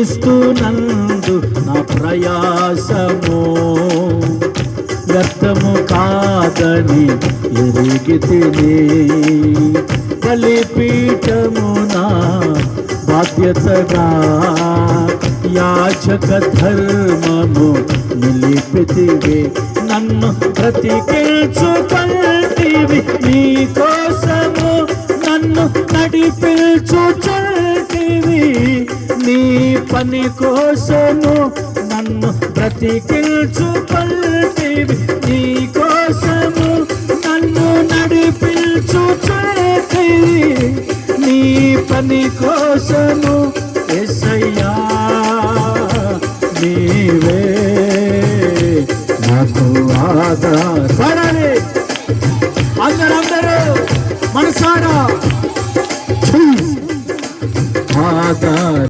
క్రీస్తునందు నా ప్రయాసము వ్యర్థము కాదని ఎరిగితిని. బలిపీఠమున బాధ్యతగా యాచక ధర్మము నిలిపితివి. నన్ను బ్రతికించుకొంటివి నీ కోసము, నన్ను నడిపించుచుంటివి నీ పని కోసము. నన్ను బ్రతికించుకొంటివి నీ కోసము, నన్ను నడిపించుచుంటివి నీ పని కోసము.